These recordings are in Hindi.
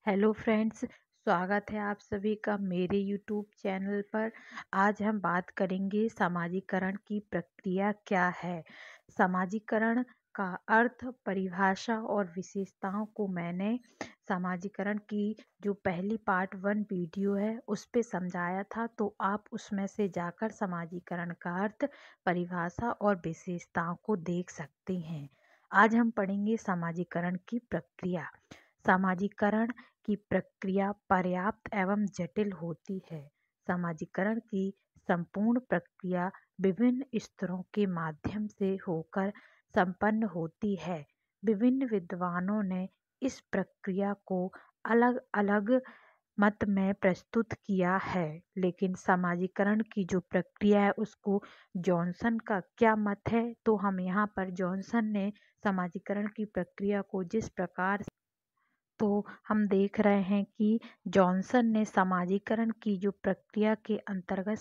हेलो फ्रेंड्स, स्वागत है आप सभी का मेरे यूट्यूब चैनल पर। आज हम बात करेंगे समाजीकरण की प्रक्रिया क्या है। समाजीकरण का अर्थ, परिभाषा और विशेषताओं को मैंने समाजीकरण की जो पहली पार्ट 1 वीडियो है उस पे समझाया था, तो आप उसमें से जाकर समाजीकरण का अर्थ, परिभाषा और विशेषताओं को देख सकते हैं। आज हम पढ़ेंगे समाजीकरण की प्रक्रिया। समाजीकरण की प्रक्रिया पर्याप्त एवं जटिल होती है। समाजीकरण की संपूर्ण प्रक्रिया विभिन्न स्तरों के माध्यम से होकर संपन्न होती है। विभिन्न विद्वानों ने इस प्रक्रिया को अलग अलग मत में प्रस्तुत किया है, लेकिन समाजीकरण की जो प्रक्रिया है उसको जॉनसन का क्या मत है, तो हम यहाँ पर जॉनसन ने समाजीकरण की प्रक्रिया को जिस प्रकार तो हम देख रहे हैं कि जॉनसन ने समाजीकरण की जो प्रक्रिया के अंतर्गत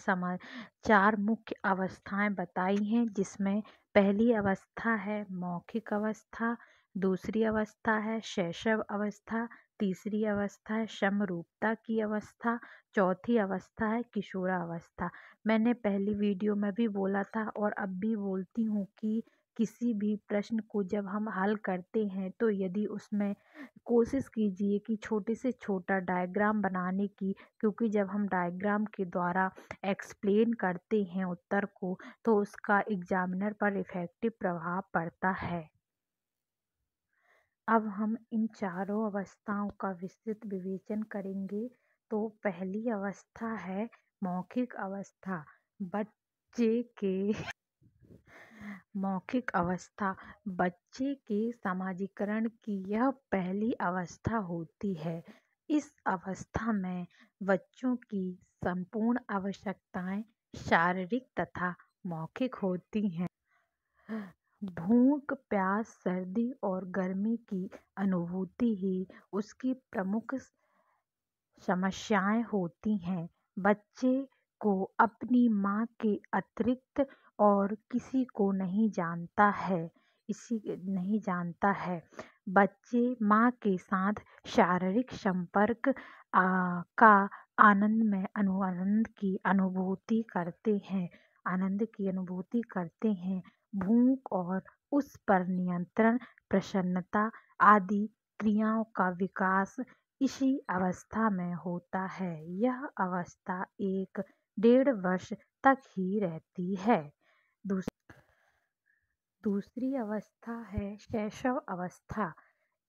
चार मुख्य अवस्थाएं बताई हैं, जिसमें पहली अवस्था है मौखिक अवस्था, दूसरी अवस्था है शैशव अवस्था, तीसरी अवस्था है समरूपता की अवस्था, चौथी अवस्था है किशोरावस्था। मैंने पहली वीडियो में भी बोला था और अब भी बोलती हूँ कि किसी भी प्रश्न को जब हम हल करते हैं तो यदि उसमें कोशिश कीजिए कि छोटे से छोटा डायग्राम बनाने की, क्योंकि जब हम डायग्राम के द्वारा एक्सप्लेन करते हैं उत्तर को तो उसका एग्जामिनर पर इफेक्टिव प्रभाव पड़ता है। अब हम इन चारों अवस्थाओं का विस्तृत विवेचन करेंगे। तो पहली अवस्था है मौखिक अवस्था। बच्चे के मौखिक अवस्था बच्चे के समाजीकरण की यह पहली अवस्था होती है। इस अवस्था में बच्चों की संपूर्ण आवश्यकताएं शारीरिक तथा मौखिक होती हैं। भूख, प्यास, सर्दी और गर्मी की अनुभूति ही उसकी प्रमुख समस्याएं होती हैं। बच्चे को अपनी माँ के अतिरिक्त और किसी को नहीं जानता है। बच्चे माँ के साथ शारीरिक संपर्क का आनंद की अनुभूति करते हैं। भूख और उस पर नियंत्रण, प्रसन्नता आदि क्रियाओं का विकास इसी अवस्था में होता है। यह अवस्था 1-1.5 वर्ष तक ही रहती है। दूसरी अवस्था है शैशव अवस्था।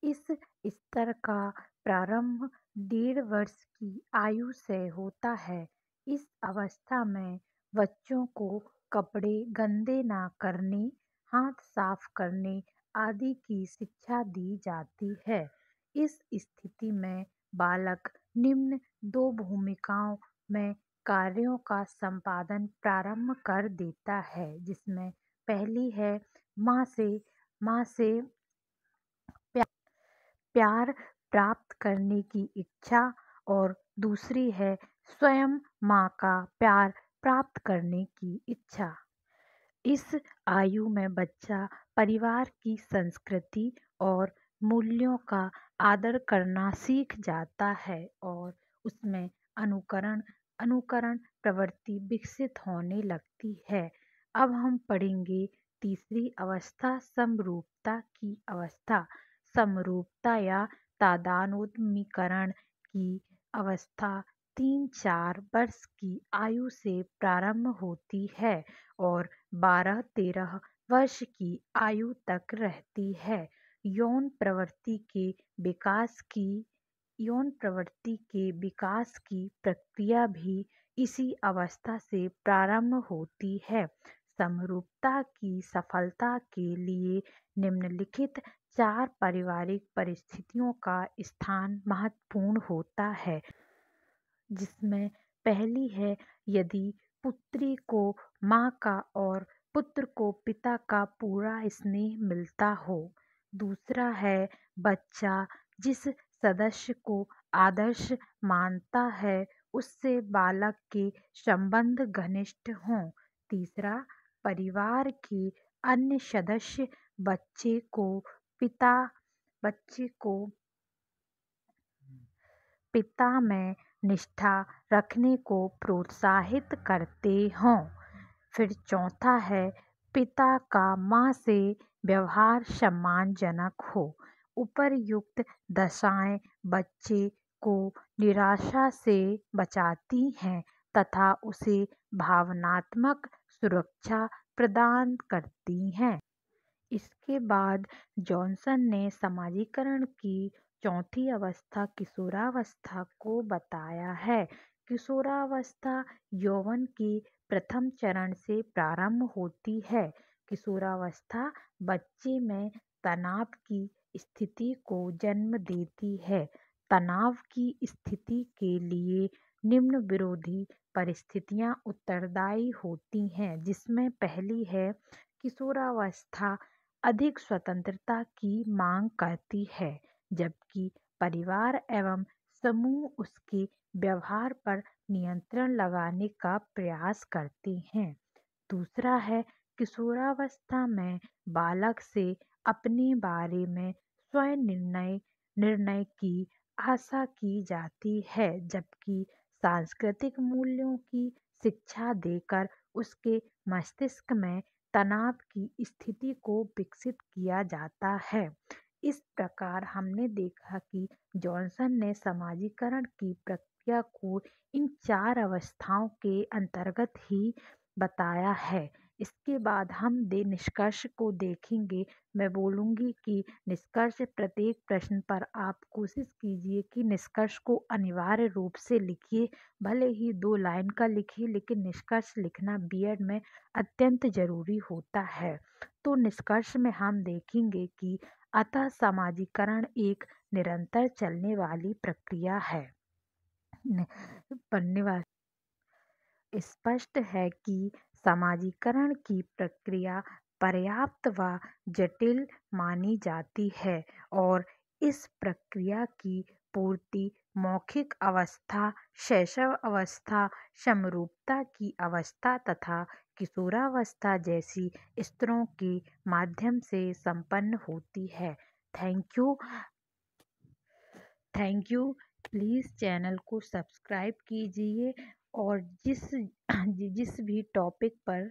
इस स्तर का प्रारंभ 1.5 वर्ष की आयु से होता है। इस अवस्था में बच्चों को कपड़े गंदे ना करने, हाथ साफ करने आदि की शिक्षा दी जाती है। इस स्थिति में बालक निम्न 2 भूमिकाओं में कार्यों का संपादन प्रारंभ कर देता है, जिसमें पहली है माँ से प्यार प्राप्त करने की इच्छा और दूसरी है स्वयं माँ का प्यार प्राप्त करने की इच्छा। इस आयु में बच्चा परिवार की संस्कृति और मूल्यों का आदर करना सीख जाता है और उसमें अनुकरण प्रवृत्ति विकसित होने लगती है। अब हम पढ़ेंगे तीसरी अवस्था समरूपता की अवस्था। समरूपता या तादात्म्यीकरण की अवस्था 3-4 वर्ष की आयु से प्रारंभ होती है और 12-13 वर्ष की आयु तक रहती है। यौन प्रवृत्ति के विकास की प्रक्रिया भी इसी अवस्था से प्रारंभ होती है। समरूपता की सफलता के लिए निम्नलिखित 4 पारिवारिक परिस्थितियों का स्थान महत्वपूर्ण होता है, जिसमें पहली है यदि पुत्री को माँ का और पुत्र को पिता का पूरा स्नेह मिलता हो। दूसरा है बच्चा जिस सदस्य को आदर्श मानता है उससे बालक के संबंध घनिष्ठ हों। तीसरा, परिवार के अन्य सदस्य बच्चे को पिता में निष्ठा रखने को प्रोत्साहित करते हों। फिर चौथा है, पिता का माँ से व्यवहार सम्मानजनक हो। उपर्युक्त दशाएं बच्चे को निराशा से बचाती हैं तथा उसे भावनात्मक सुरक्षा प्रदान करती हैं। इसके बाद जॉनसन ने समाजीकरण की चौथी अवस्था किशोरावस्था को बताया है। किशोरावस्था यौवन के प्रथम चरण से प्रारंभ होती है। किशोरावस्था बच्चे में तनाव की स्थिति को जन्म देती है। तनाव की स्थिति के लिए निम्न विरोधी परिस्थितियां उत्तरदायी होती हैं, जिसमें पहली है, किशोरावस्था अधिक स्वतंत्रता की मांग करती है, जबकि परिवार एवं समूह उसके व्यवहार पर नियंत्रण लगाने का प्रयास करते हैं। दूसरा है, किशोरावस्था में बालक से अपने बारे में स्वयं निर्णय की आशा की जाती है, जबकि सांस्कृतिक मूल्यों की शिक्षा देकर उसके मस्तिष्क में तनाव की स्थिति को विकसित किया जाता है। इस प्रकार हमने देखा कि जॉनसन ने समाजीकरण की प्रक्रिया को इन 4 अवस्थाओं के अंतर्गत ही बताया है। इसके बाद हम निष्कर्ष को देखेंगे। मैं बोलूँगी कि निष्कर्ष प्रत्येक प्रश्न पर आप कोशिश कीजिए कि निष्कर्ष को अनिवार्य रूप से लिखिए। भले ही 2 लाइन का लिखिए, लेकिन निष्कर्ष लिखना बीएड में अत्यंत ज़रूरी होता है। तो निष्कर्ष में हम देखेंगे कि अतः समाजीकरण एक निरंतर चलने वाली प्रक्रिया है। पढ़ने वाले स्पष्ट है कि समाजीकरण की प्रक्रिया पर्याप्त व जटिल मानी जाती है और इस प्रक्रिया की पूर्ति मौखिक अवस्था, शैशव अवस्था, समरूपता की अवस्था तथा किशोरावस्था जैसी स्तरों के माध्यम से संपन्न होती है। Thank you. प्लीज़ चैनल को सब्सक्राइब कीजिए और जिस भी टॉपिक पर